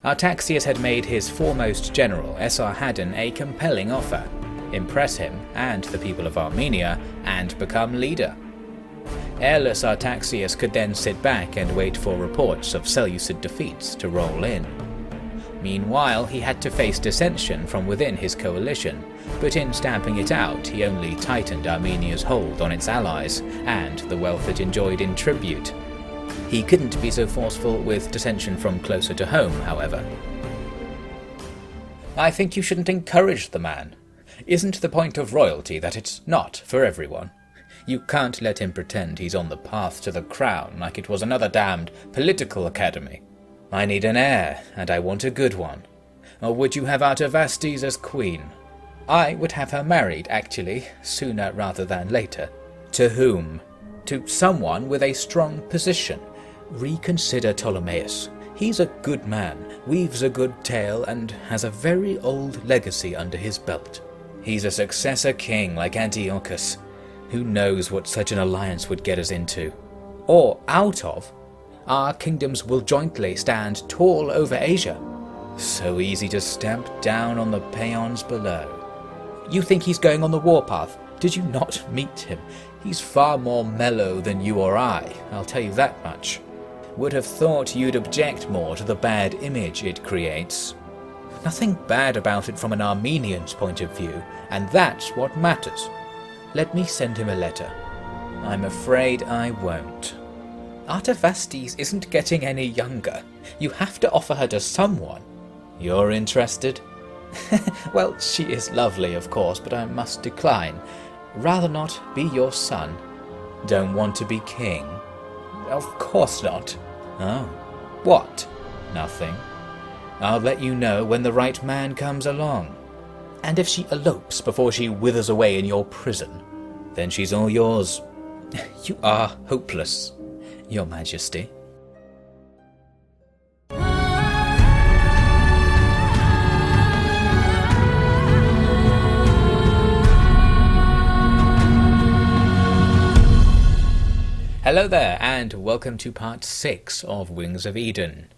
Artaxias had made his foremost general Esarhaddon a compelling offer: impress him and the people of Armenia and become leader. Airless Artaxias could then sit back and wait for reports of Seleucid defeats to roll in. Meanwhile, he had to face dissension from within his coalition, but in stamping it out he only tightened Armenia's hold on its allies and the wealth it enjoyed in tribute. He couldn't be so forceful with dissension from closer to home, however. I think you shouldn't encourage the man. Isn't the point of royalty that it's not for everyone? You can't let him pretend he's on the path to the crown like it was another damned political academy. I need an heir, and I want a good one. Or would you have Artavasdes as queen? I would have her married, actually, sooner rather than later. To whom? To someone with a strong position. Reconsider Ptolemaeus. He's a good man, weaves a good tale, and has a very old legacy under his belt. He's a successor king like Antiochus. Who knows what such an alliance would get us into? Or out of? Our kingdoms will jointly stand tall over Asia. So easy to stamp down on the peons below. You think he's going on the warpath? Did you not meet him? He's far more mellow than you or I'll tell you that much. Would have thought you'd object more to the bad image it creates. Nothing bad about it from an Armenian's point of view, and that's what matters. Let me send him a letter. I'm afraid I won't. Artavasdes isn't getting any younger. You have to offer her to someone. You're interested? Well, she is lovely, of course, but I must decline. Rather not be your son. Don't want to be king? Of course not. Oh. What? Nothing. I'll let you know when the right man comes along. And if she elopes before she withers away in your prison, then she's all yours. You are hopeless, Your Majesty. Hello there, and welcome to part 6 of Wings of Eden.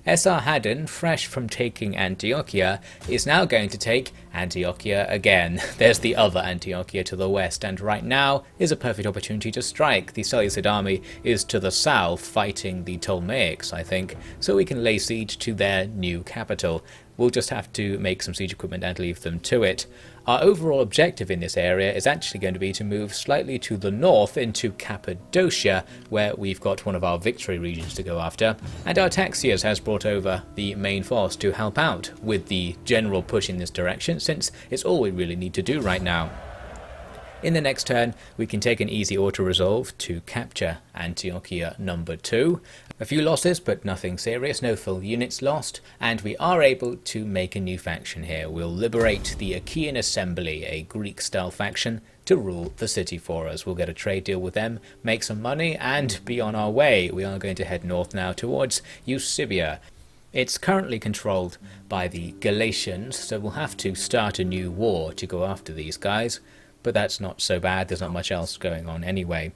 Esarhaddon, fresh from taking Antiochia, is now going to take Antiochia again. There's the other Antiochia to the west, and right now is a perfect opportunity to strike. The Seleucid army is to the south, fighting the Ptolemaics, I think, so we can lay siege to their new capital. We'll just have to make some siege equipment and leave them to it. Our overall objective in this area is actually going to be to move slightly to the north into Cappadocia, where we've got one of our victory regions to go after, and Artaxias has brought over the main force to help out with the general push in this direction, since it's all we really need to do right now. In the next turn, we can take an easy auto-resolve to capture Antiochia number 2. A few losses, but nothing serious, no full units lost, and we are able to make a new faction here. We'll liberate the Achaean Assembly, a Greek-style faction, to rule the city for us. We'll get a trade deal with them, make some money, and be on our way. We are going to head north now towards Eusebius. It's currently controlled by the Galatians, so we'll have to start a new war to go after these guys. But that's not so bad, there's not much else going on anyway.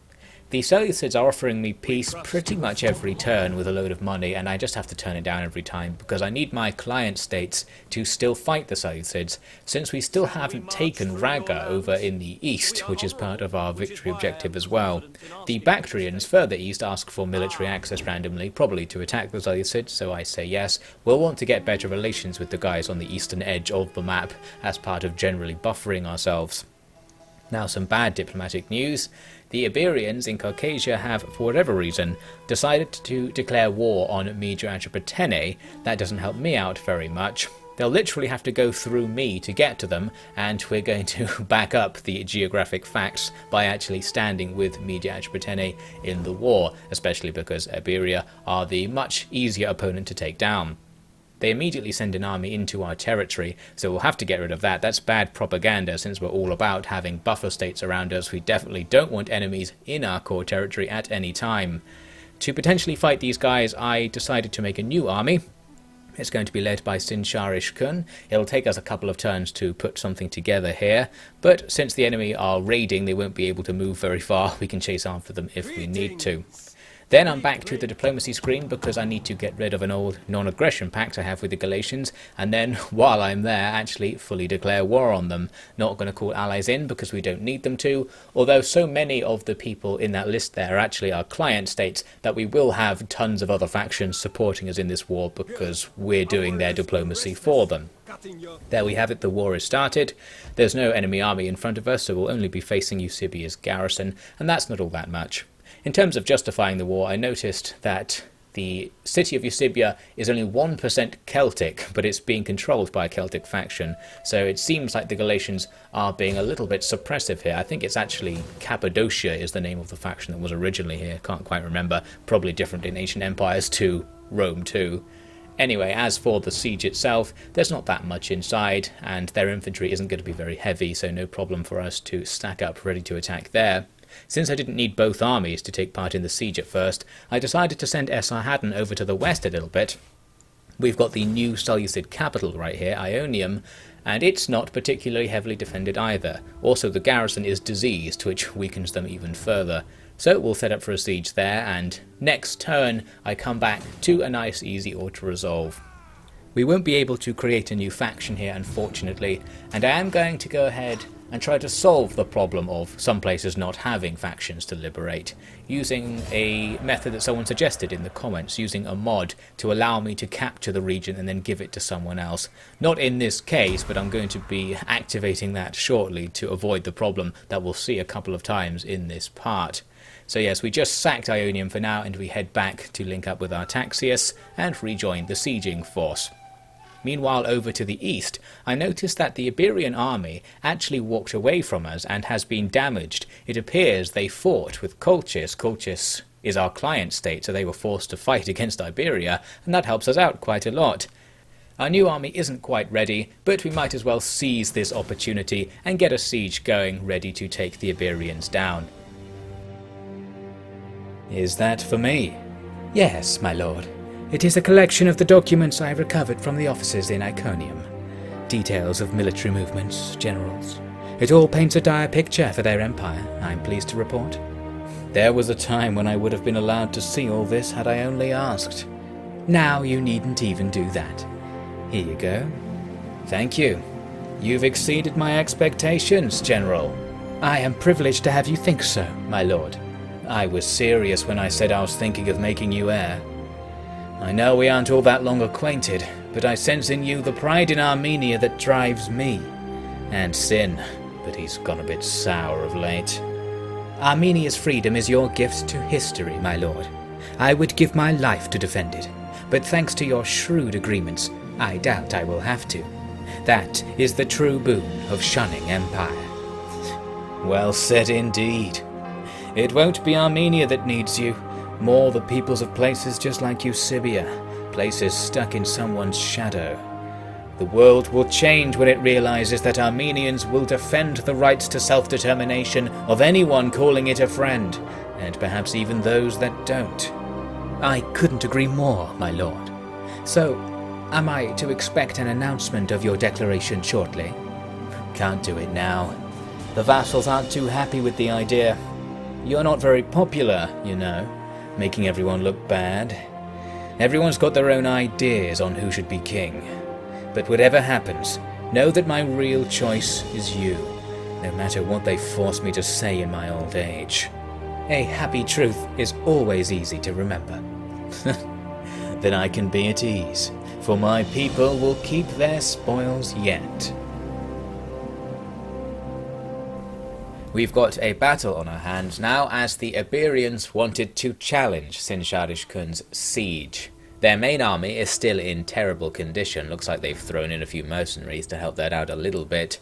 The Seleucids are offering me peace pretty much every turn with a load of money, and I just have to turn it down every time because I need my client states to still fight the Seleucids, since we still haven't taken Raga over in the east, which is part of our victory objective as well. The Bactrians further east ask for military access randomly, probably to attack the Seleucids, so I say yes. We'll want to get better relations with the guys on the eastern edge of the map as part of generally buffering ourselves. Now, some bad diplomatic news. The Iberians in Caucasia have, for whatever reason, decided to declare war on Media Atropatene. That doesn't help me out very much. They'll literally have to go through me to get to them, and we're going to back up the geographic facts by actually standing with Media Atropatene in the war, especially because Iberia are the much easier opponent to take down. They immediately send an army into our territory, so we'll have to get rid of that. That's bad propaganda, since we're all about having buffer states around us. We definitely don't want enemies in our core territory at any time. To potentially fight these guys, I decided to make a new army. It's going to be led by Sinsharish Kun. It'll take us a couple of turns to put something together here, but since the enemy are raiding, they won't be able to move very far. We can chase after them if we need to. Then I'm back to the diplomacy screen because I need to get rid of an old non-aggression pact I have with the Galatians, and then while I'm there actually fully declare war on them. Not going to call allies in because we don't need them to, although so many of the people in that list there actually are client states that we will have tons of other factions supporting us in this war because we're doing their diplomacy for them. There we have it, the war is started. There's no enemy army in front of us, so we'll only be facing Eusebius' garrison, and that's not all that much. In terms of justifying the war, I noticed that the city of Eusebia is only 1% Celtic, but it's being controlled by a Celtic faction, so it seems like the Galatians are being a little bit suppressive here. I think it's actually Cappadocia is the name of the faction that was originally here, can't quite remember, probably different in ancient empires to Rome too. Anyway, as for the siege itself, there's not that much inside, and their infantry isn't going to be very heavy, so no problem for us to stack up ready to attack there. Since I didn't need both armies to take part in the siege at first, I decided to send Esarhaddon over to the west a little bit. We've got the new Seleucid capital right here, Ionia, and it's not particularly heavily defended either. Also, the garrison is diseased, which weakens them even further. So we'll set up for a siege there, and next turn I come back to a nice easy auto-resolve. We won't be able to create a new faction here, unfortunately, and I am going to go ahead and try to solve the problem of some places not having factions to liberate, using a method that someone suggested in the comments, using a mod to allow me to capture the region and then give it to someone else. Not in this case, but I'm going to be activating that shortly to avoid the problem that we'll see a couple of times in this part. So yes, we just sacked Ionium for now, and we head back to link up with Artaxias and rejoin the sieging force. Meanwhile, over to the east, I noticed that the Iberian army actually walked away from us and has been damaged. It appears they fought with Colchis. Colchis is our client state, so they were forced to fight against Iberia, and that helps us out quite a lot. Our new army isn't quite ready, but we might as well seize this opportunity and get a siege going, ready to take the Iberians down. Is that for me? Yes, my lord. It is a collection of the documents I recovered from the officers in Iconium. Details of military movements, generals. It all paints a dire picture for their empire, I'm pleased to report. There was a time when I would have been allowed to see all this had I only asked. Now you needn't even do that. Here you go. Thank you. You've exceeded my expectations, General. I am privileged to have you think so, my lord. I was serious when I said I was thinking of making you heir. I know we aren't all that long acquainted, but I sense in you the pride in Armenia that drives me. And Sin, but he's gone a bit sour of late. Armenia's freedom is your gift to history, my lord. I would give my life to defend it, but thanks to your shrewd agreements, I doubt I will have to. That is the true boon of shunning empire. Well said indeed. It won't be Armenia that needs you. More the peoples of places just like Eusebia, places stuck in someone's shadow. The world will change when it realizes that Armenians will defend the rights to self-determination of anyone calling it a friend, and perhaps even those that don't. I couldn't agree more, my lord. So, am I to expect an announcement of your declaration shortly? Can't do it now. The vassals aren't too happy with the idea. You're not very popular, you know. Making everyone look bad. Everyone's got their own ideas on who should be king. But whatever happens, know that my real choice is you, no matter what they force me to say in my old age. A happy truth is always easy to remember. Then I can be at ease, for my people will keep their spoils yet. We've got a battle on our hands now, as the Iberians wanted to challenge Sin-Shar-Ishkun's siege. Their main army is still in terrible condition. Looks like they've thrown in a few mercenaries to help that out a little bit.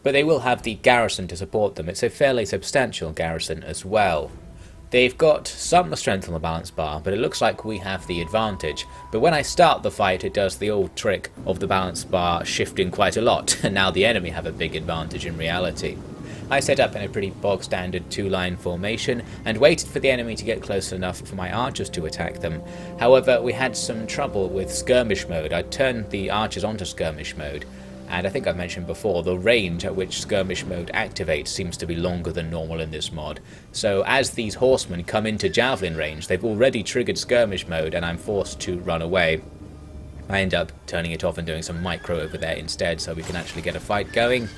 But they will have the garrison to support them. It's a fairly substantial garrison as well. They've got some strength on the balance bar, but it looks like we have the advantage. But when I start the fight, it does the old trick of the balance bar shifting quite a lot, and now the enemy have a big advantage in reality. I set up in a pretty bog-standard two-line formation and waited for the enemy to get close enough for my archers to attack them. However, we had some trouble with skirmish mode. I turned the archers onto skirmish mode, and I think I've mentioned before, the range at which skirmish mode activates seems to be longer than normal in this mod. So as these horsemen come into javelin range, they've already triggered skirmish mode and I'm forced to run away. I end up turning it off and doing some micro over there instead so we can actually get a fight going.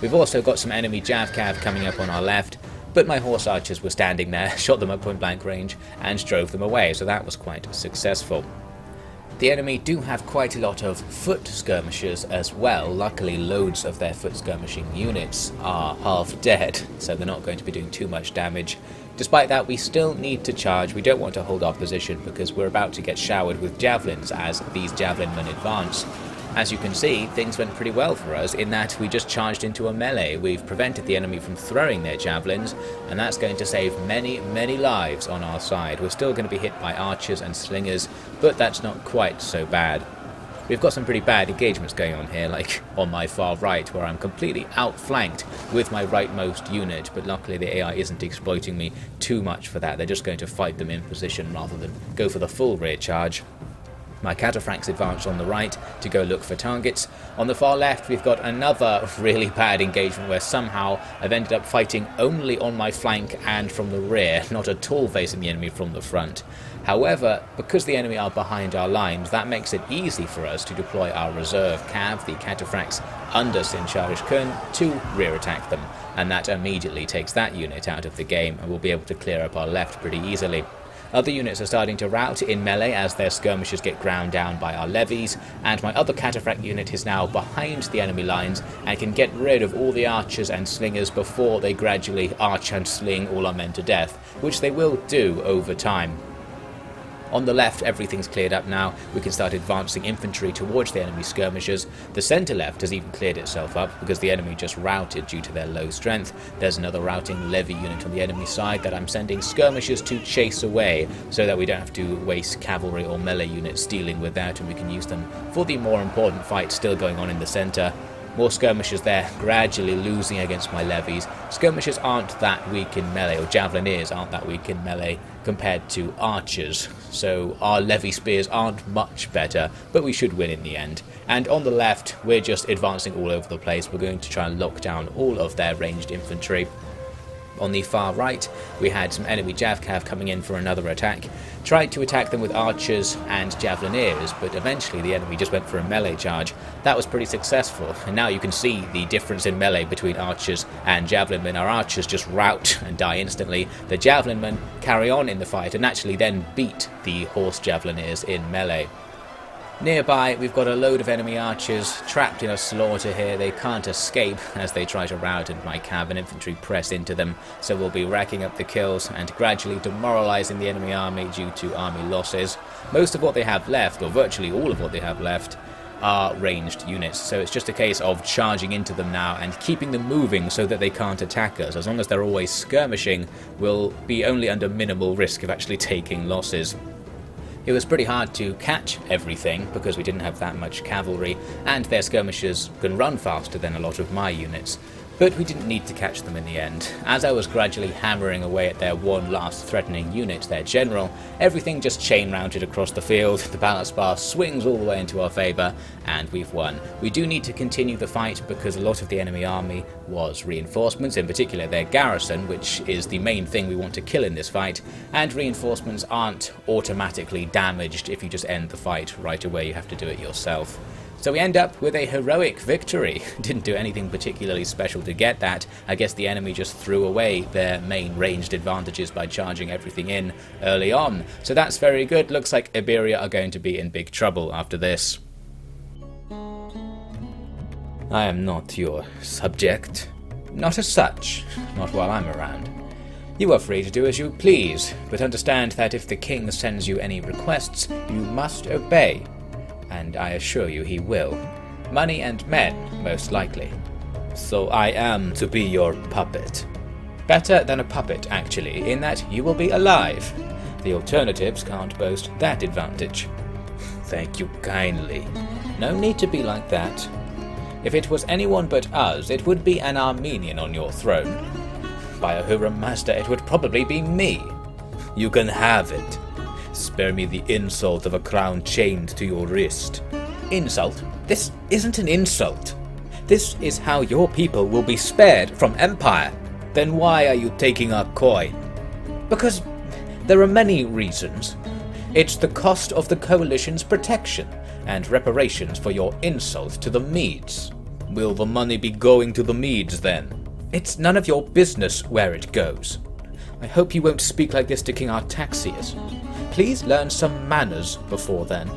We've also got some enemy Javcav coming up on our left, but my horse archers were standing there, shot them at point blank range and drove them away, so that was quite successful. The enemy do have quite a lot of foot skirmishers as well. Luckily loads of their foot skirmishing units are half dead, so they're not going to be doing too much damage. Despite that, we still need to charge. We don't want to hold our position because we're about to get showered with javelins as these javelin men advance. As you can see, things went pretty well for us in that we just charged into a melee. We've prevented the enemy from throwing their javelins, and that's going to save many, many lives on our side. We're still going to be hit by archers and slingers, but that's not quite so bad. We've got some pretty bad engagements going on here, like on my far right, where I'm completely outflanked with my rightmost unit, but luckily the AI isn't exploiting me too much for that. They're just going to fight them in position rather than go for the full rear charge. My cataphracts advance on the right to go look for targets. On the far left, we've got another really bad engagement where somehow I've ended up fighting only on my flank and from the rear, not at all facing the enemy from the front. However, because the enemy are behind our lines, that makes it easy for us to deploy our reserve cav, the cataphracts, under Sincharish Kun to rear attack them, and that immediately takes that unit out of the game and we'll be able to clear up our left pretty easily. Other units are starting to rout in melee as their skirmishers get ground down by our levies, and my other cataphract unit is now behind the enemy lines and can get rid of all the archers and slingers before they gradually arch and sling all our men to death, which they will do over time. On the left, everything's cleared up now. We can start advancing infantry towards the enemy skirmishers. The centre left has even cleared itself up because the enemy just routed due to their low strength. There's another routing levy unit on the enemy side that I'm sending skirmishers to chase away so that we don't have to waste cavalry or melee units dealing with that, and we can use them for the more important fight still going on in the centre. More skirmishers there, gradually losing against my levies. Skirmishers aren't that weak in melee, or javeliniers aren't that weak in melee compared to archers, so our levy spears aren't much better, but we should win in the end. And on the left, we're just advancing all over the place. We're going to try and lock down all of their ranged infantry. On the far right, we had some enemy Javcav coming in for another attack. Tried to attack them with archers and javelineers, but eventually the enemy just went for a melee charge. That was pretty successful, and now you can see the difference in melee between archers and javelin men. Our archers just rout and die instantly. The javelin men carry on in the fight and actually then beat the horse javelineers in melee. Nearby, we've got a load of enemy archers trapped in a slaughter here. They can't escape as they try to rout and my cav and infantry press into them, so we'll be racking up the kills and gradually demoralising the enemy army due to army losses. Most of what they have left, or virtually all of what they have left, are ranged units, so it's just a case of charging into them now and keeping them moving so that they can't attack us. As long as they're always skirmishing, we'll be only under minimal risk of actually taking losses. It was pretty hard to catch everything because we didn't have that much cavalry, and their skirmishers can run faster than a lot of my units. But we didn't need to catch them in the end. As I was gradually hammering away at their one last threatening unit, their general, everything just chain-mounted across the field, the balance bar swings all the way into our favour, and we've won. We do need to continue the fight because a lot of the enemy army was reinforcements, in particular their garrison, which is the main thing we want to kill in this fight, and reinforcements aren't automatically damaged if you just end the fight right away. You have to do it yourself. So we end up with a heroic victory. Didn't do anything particularly special to get that. I guess the enemy just threw away their main ranged advantages by charging everything in early on. So that's very good. Looks like Iberia are going to be in big trouble after this. I am not your subject. Not as such. Not while I'm around. You are free to do as you please, but understand that if the king sends you any requests, you must obey. And I assure you he will. Money and men, most likely. So I am to be your puppet. Better than a puppet, actually, in that you will be alive. The alternatives can't boast that advantage. Thank you kindly. No need to be like that. If it was anyone but us, it would be an Armenian on your throne. By Ahura Mazda, it would probably be me. You can have it. Spare me the insult of a crown chained to your wrist. Insult? This isn't an insult. This is how your people will be spared from empire. Then why are you taking our coin? Because there are many reasons. It's the cost of the coalition's protection and reparations for your insult to the Medes. Will the money be going to the Medes then? It's none of your business where it goes. I hope you won't speak like this to King Artaxius. Please learn some manners before then.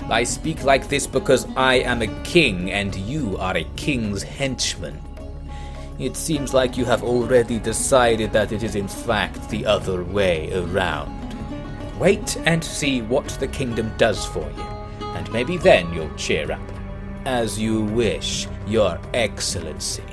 I speak like this because I am a king and you are a king's henchman. It seems like you have already decided that it is in fact the other way around. Wait and see what the kingdom does for you, and maybe then you'll cheer up. As you wish, Your Excellency.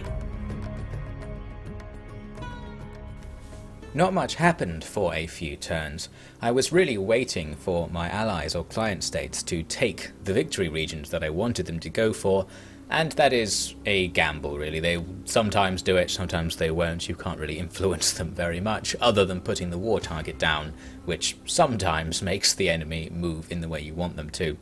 Not much happened for a few turns. I was really waiting for my allies or client states to take the victory regions that I wanted them to go for, and that is a gamble really. They sometimes do it, sometimes they won't. You can't really influence them very much other than putting the war target down, which sometimes makes the enemy move in the way you want them to.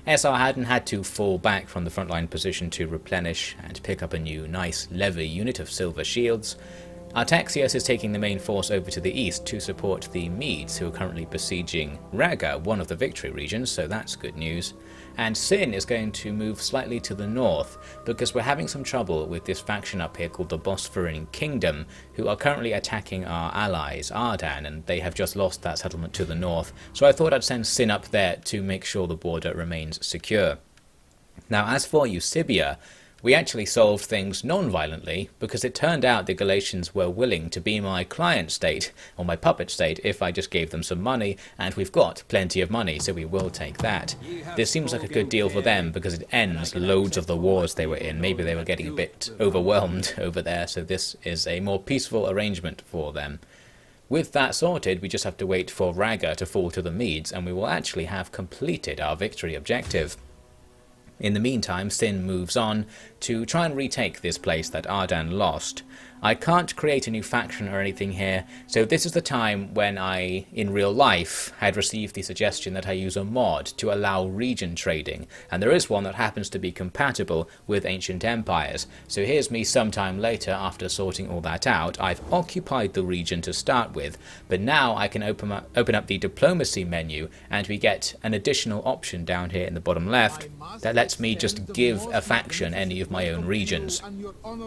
Esarhaddon had to fall back from the frontline position to replenish and pick up a new nice levy unit of silver shields. Artaxius is taking the main force over to the east to support the Medes, who are currently besieging Raga, one of the victory regions, so that's good news. And Sin is going to move slightly to the north, because we're having some trouble with this faction up here called the Bosphorian Kingdom, who are currently attacking our allies, Ardan, and they have just lost that settlement to the north, so I thought I'd send Sin up there to make sure the border remains secure. Now as for Eusebius, we actually solved things non-violently, because it turned out the Galatians were willing to be my client state, or my puppet state, if I just gave them some money, and we've got plenty of money, so we will take that. This seems like a good deal for them, because it ends loads of the wars they were in. Maybe they were getting a bit overwhelmed over there, so this is a more peaceful arrangement for them. With that sorted, we just have to wait for Raga to fall to the Medes, and we will actually have completed our victory objective. In the meantime, Sin moves on to try and retake this place that Ardan lost. I can't create a new faction or anything here, so this is the time when I, in real life, had received the suggestion that I use a mod to allow region trading, and there is one that happens to be compatible with ancient empires. So here's me sometime later after sorting all that out. I've occupied the region to start with, but now I can open up the diplomacy menu, and we get an additional option down here in the bottom left that lets me just give a faction any of my own regions.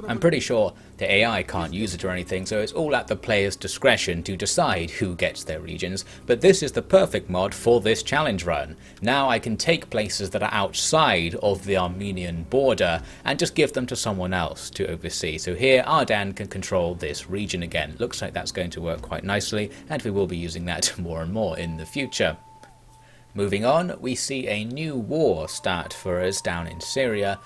I'm pretty sure the AI can't use it or anything, so it's all at the player's discretion to decide who gets their regions, but this is the perfect mod for this challenge run. Now I can take places that are outside of the Armenian border and just give them to someone else to oversee. So here Ardan can control this region again. Looks like that's going to work quite nicely, and we will be using that more and more in the future. Moving on, we see a new war start for us down in Syria.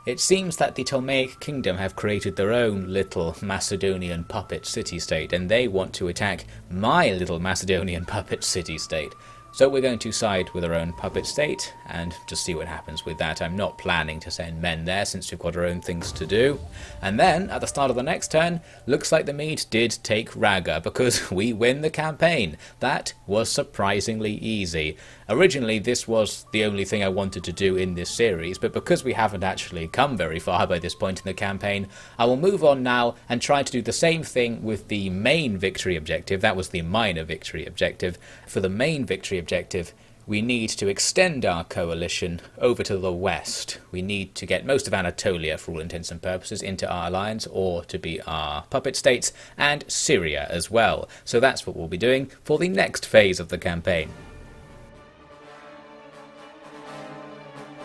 It seems that the Ptolemaic kingdom have created their own little Macedonian puppet city-state, and they want to attack my little Macedonian puppet city-state. So we're going to side with our own puppet state and just see what happens with that. I'm not planning to send men there since we've got our own things to do. And then, at the start of the next turn, looks like the Medes did take Raga because we win the campaign. That was surprisingly easy. Originally, this was the only thing I wanted to do in this series, but because we haven't actually come very far by this point in the campaign, I will move on now and try to do the same thing with the main victory objective. That was the minor victory objective. For the main victory objective, we need to extend our coalition over to the west. We need to get most of Anatolia, for all intents and purposes, into our alliance or to be our puppet states, and Syria as well. So that's what we'll be doing for the next phase of the campaign.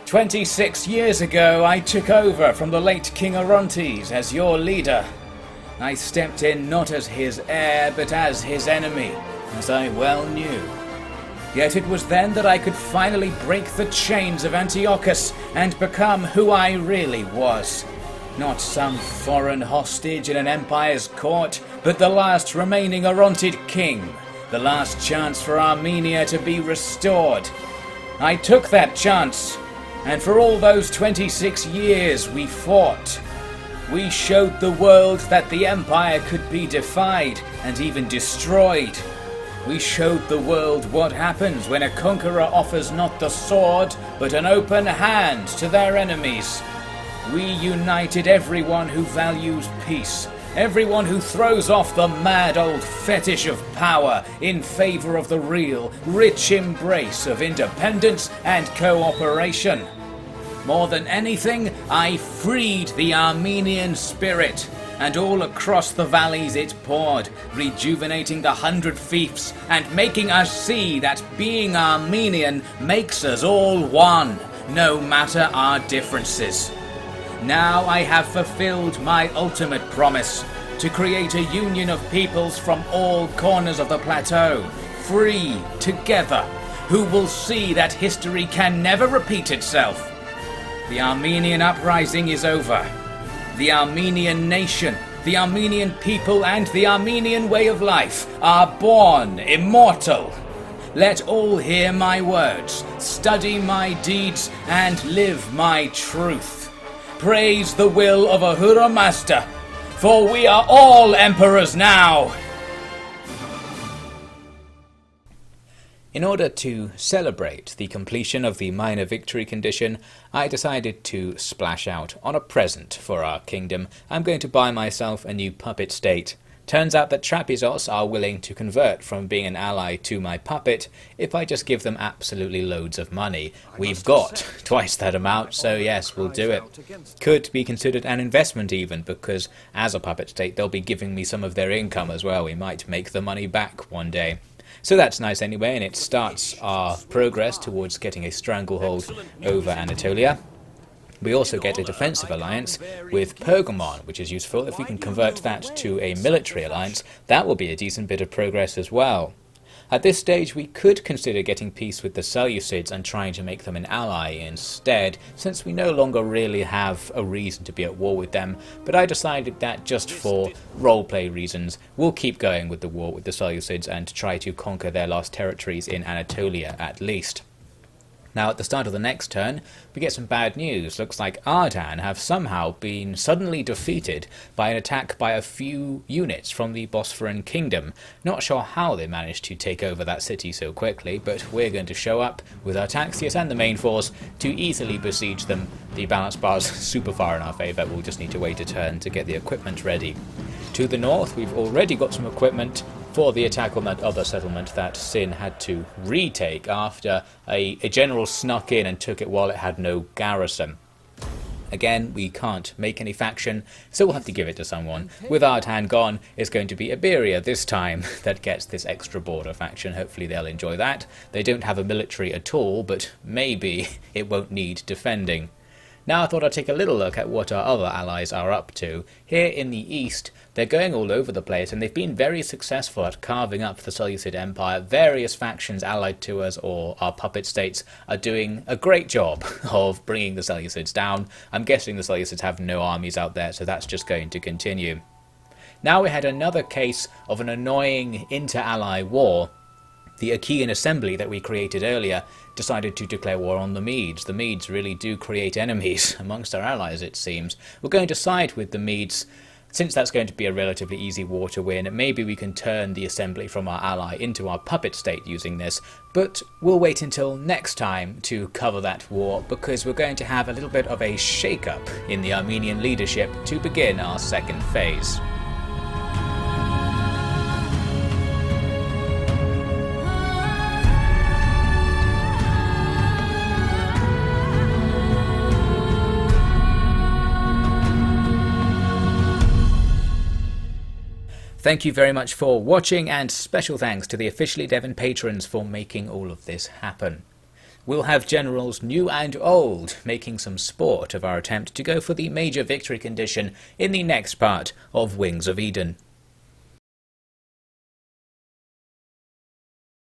26 years ago, I took over from the late King Orontes as your leader. I stepped in not as his heir, but as his enemy, as I well knew. Yet it was then that I could finally break the chains of Antiochus and become who I really was. Not some foreign hostage in an empire's court, but the last remaining Orontid king, the last chance for Armenia to be restored. I took that chance. And for all those 26 years we fought. We showed the world that the Empire could be defied and even destroyed. We showed the world what happens when a conqueror offers not the sword, but an open hand to their enemies. We united everyone who values peace, everyone who throws off the mad old fetish of power in favour of the real, rich embrace of independence and cooperation. More than anything, I freed the Armenian spirit, and all across the valleys it poured, rejuvenating the 100 fiefs and making us see that being Armenian makes us all one, no matter our differences. Now I have fulfilled my ultimate promise, to create a union of peoples from all corners of the plateau, free, together, who will see that history can never repeat itself. The Armenian uprising is over. The Armenian nation, the Armenian people and the Armenian way of life are born immortal. Let all hear my words, study my deeds and live my truth. Praise the will of Ahura Mazda, for we are all emperors now. In order to celebrate the completion of the minor victory condition, I decided to splash out on a present for our kingdom. I'm going to buy myself a new puppet state. Turns out that Trapezos are willing to convert from being an ally to my puppet if I just give them absolutely loads of money. We've got twice that amount, so yes, we'll do it. Could be considered an investment even, because as a puppet state they'll be giving me some of their income as well. We might make the money back one day. So that's nice anyway, and it starts our progress towards getting a stranglehold over Anatolia. We also get a defensive alliance with Pergamon, which is useful. If we can convert that to a military alliance, that will be a decent bit of progress as well. At this stage we could consider getting peace with the Seleucids and trying to make them an ally instead, since we no longer really have a reason to be at war with them, but I decided that just for roleplay reasons we'll keep going with the war with the Seleucids and try to conquer their lost territories in Anatolia at least. Now at the start of the next turn we get some bad news. Looks like Ardan have somehow been suddenly defeated by an attack by a few units from the Bosporan kingdom. Not sure how they managed to take over that city so quickly, but we're going to show up with our Taxius and the main force to easily besiege them. The balance bar's super far in our favour, we'll just need to wait a turn to get the equipment ready. To the north we've already got some equipment for the attack on that other settlement that Sin had to retake after a general snuck in and took it while it had no garrison. Again, we can't make any faction, so we'll have to give it to someone. With Ardan gone, it's going to be Iberia this time that gets this extra border faction. Hopefully they'll enjoy that. They don't have a military at all, but maybe it won't need defending. Now I thought I'd take a little look at what our other allies are up to. Here in the east, they're going all over the place, and they've been very successful at carving up the Seleucid Empire. Various factions allied to us, or our puppet states, are doing a great job of bringing the Seleucids down. I'm guessing the Seleucids have no armies out there, so that's just going to continue. Now we had another case of an annoying inter-ally war. The Achaean assembly that we created earlier decided to declare war on the Medes. The Medes really do create enemies amongst our allies, it seems. We're going to side with the Medes, since that's going to be a relatively easy war to win. Maybe we can turn the assembly from our ally into our puppet state using this, but we'll wait until next time to cover that war, because we're going to have a little bit of a shake-up in the Armenian leadership to begin our second phase. Thank you very much for watching, and special thanks to the Officially Devon patrons for making all of this happen. We'll have generals new and old making some sport of our attempt to go for the major victory condition in the next part of Wings of Eden.